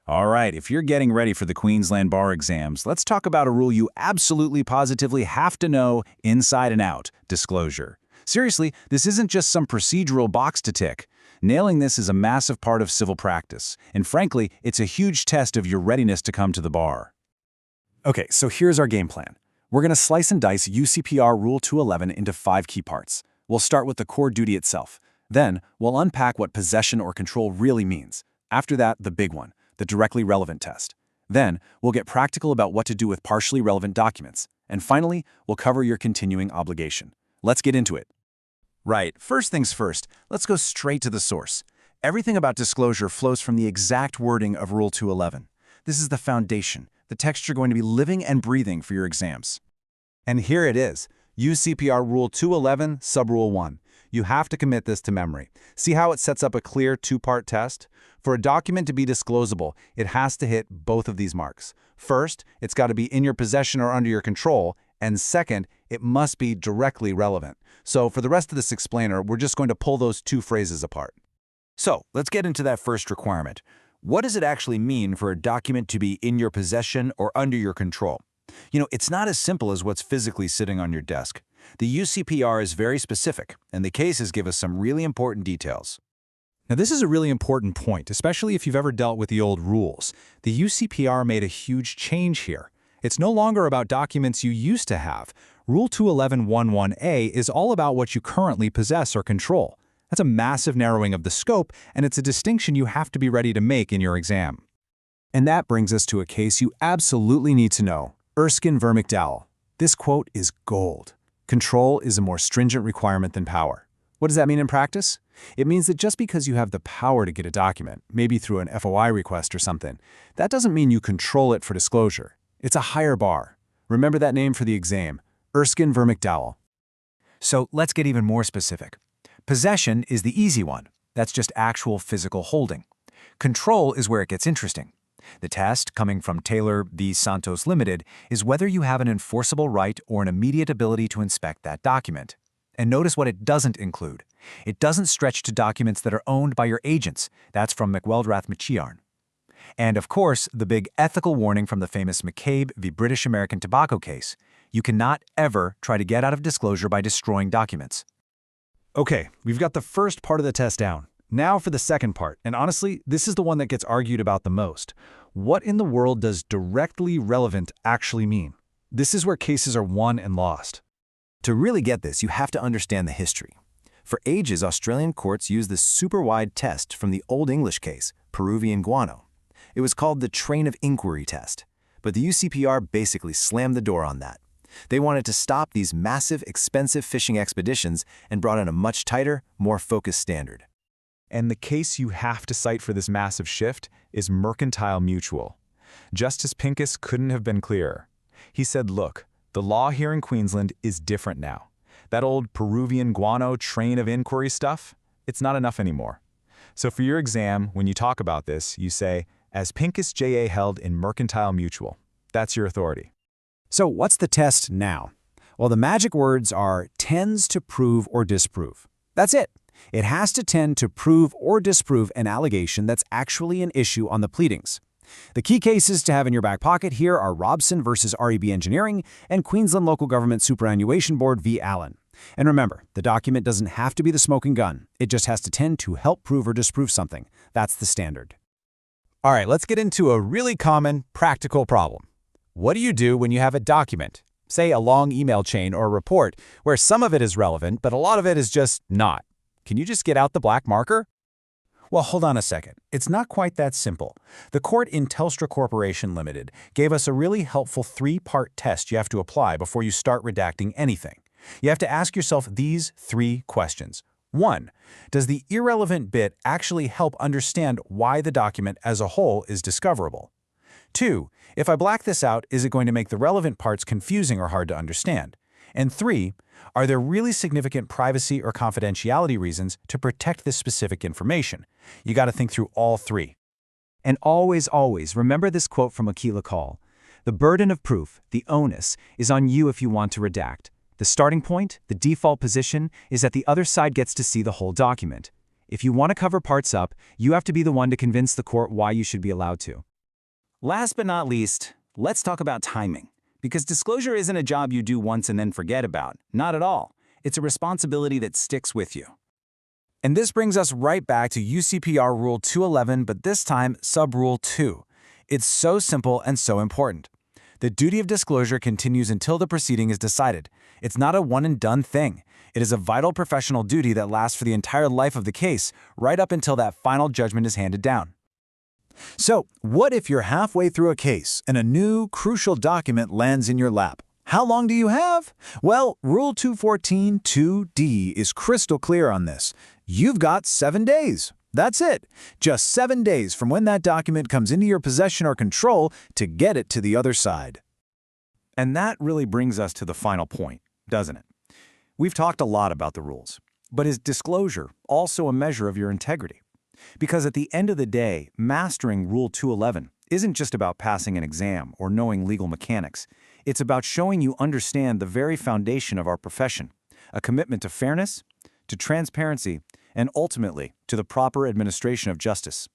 All right, if you're getting ready for the Queensland bar exams, let's talk about a rule you absolutely positively have to know inside and out: disclosure. Seriously, this isn't just some procedural box to tick. Nailing this is a massive part of civil practice, and frankly, it's a huge test of your readiness to come to the bar. Okay, so here's our game plan. We're going to slice and dice UCPR Rule 211 into 5 key parts. We'll start with the core duty itself. Then, we'll unpack what possession or control really means. After that, the big one, the directly relevant test. Then, we'll get practical about what to do with partially relevant documents. And finally, we'll cover your continuing obligation. Let's get into it. Right, first things first, let's go straight to the source. Everything about disclosure flows from the exact wording of Rule 211. This is the foundation, the text you're going to be living and breathing for your exams. And here it is, UCPR Rule 211, Subrule 1. You have to commit this to memory. See how it sets up a clear two-part test? For a document to be disclosable, it has to hit both of these marks. First, it's got to be in your possession or under your control, and second, it must be directly relevant. So for the rest of this explainer, we're just going to pull those two phrases apart. So, let's get into that first requirement. What does it actually mean for a document to be in your possession or under your control? It's not as simple as what's physically sitting on your desk. The UCPR is very specific, and the cases give us some really important details. Now, this is a really important point, especially if you've ever dealt with the old rules. The UCPR made a huge change here. It's no longer about documents you used to have. Rule 211.11a is all about what you currently possess or control. That's a massive narrowing of the scope, and it's a distinction you have to be ready to make in your exam. And that brings us to a case you absolutely need to know, Erskine v. McDowell. This quote is gold. Control is a more stringent requirement than power. What does that mean in practice? It means that just because you have the power to get a document, maybe through an FOI request or something, that doesn't mean you control it for disclosure. It's a higher bar. Remember that name for the exam, Erskine v. McDowell. So let's get even more specific. Possession is the easy one. That's just actual physical holding. Control is where it gets interesting. The test, coming from Taylor v. Santos Limited, is whether you have an enforceable right or an immediate ability to inspect that document. And notice what it doesn't include. It doesn't stretch to documents that are owned by your agents. That's from McWeldrath-Machiarn. And of course, the big ethical warning from the famous McCabe v. British American Tobacco case. You cannot ever try to get out of disclosure by destroying documents. Okay, we've got the first part of the test down. Now for the second part, and honestly, this is the one that gets argued about the most. What in the world does directly relevant actually mean? This is where cases are won and lost. To really get this, you have to understand the history. For ages, Australian courts used this super wide test from the Old English case, Peruvian guano. It was called the train of inquiry test, but the UCPR basically slammed the door on that. They wanted to stop these massive, expensive fishing expeditions and brought in a much tighter, more focused standard. And the case you have to cite for this massive shift is Mercantile Mutual. Justice Pincus couldn't have been clearer. He said, look, the law here in Queensland is different now. That old Peruvian guano train of inquiry stuff, it's not enough anymore. So for your exam, when you talk about this, you say, as Pincus J.A. held in Mercantile Mutual. That's your authority. So what's the test now? Well, the magic words are tends to prove or disprove. That's it. It has to tend to prove or disprove an allegation that's actually an issue on the pleadings. The key cases to have in your back pocket here are Robson versus REB Engineering and Queensland Local Government Superannuation Board v. Allen. And remember, the document doesn't have to be the smoking gun. It just has to tend to help prove or disprove something. That's the standard. All right, let's get into a really common, practical problem. What do you do when you have a document, say a long email chain or a report, where some of it is relevant, but a lot of it is just not? Can you just get out the black marker? Well, hold on a second. It's not quite that simple. The court in Telstra Corporation Limited gave us a really helpful 3-part test you have to apply before you start redacting anything. You have to ask yourself these 3 questions. 1. Does the irrelevant bit actually help understand why the document as a whole is discoverable? 2. If I black this out, is it going to make the relevant parts confusing or hard to understand? And 3. Are there really significant privacy or confidentiality reasons to protect this specific information? You got to think through all 3. And always, always remember this quote from Akila Call. The burden of proof, the onus, is on you if you want to redact. The starting point, the default position, is that the other side gets to see the whole document. If you want to cover parts up, you have to be the one to convince the court why you should be allowed to. Last but not least, let's talk about timing. Because disclosure isn't a job you do once and then forget about. Not at all. It's a responsibility that sticks with you. And this brings us right back to UCPR Rule 211, but this time Sub-Rule 2. It's so simple and so important. The duty of disclosure continues until the proceeding is decided. It's not a one-and-done thing. It is a vital professional duty that lasts for the entire life of the case, right up until that final judgment is handed down. So, what if you're halfway through a case and a new, crucial document lands in your lap? How long do you have? Well, Rule 214 2D is crystal clear on this. You've got 7 days. That's it. Just 7 days from when that document comes into your possession or control to get it to the other side. And that really brings us to the final point, doesn't it? We've talked a lot about the rules, but is disclosure also a measure of your integrity? Because at the end of the day, mastering Rule 211 isn't just about passing an exam or knowing legal mechanics. It's about showing you understand the very foundation of our profession, a commitment to fairness, to transparency, and ultimately to the proper administration of justice.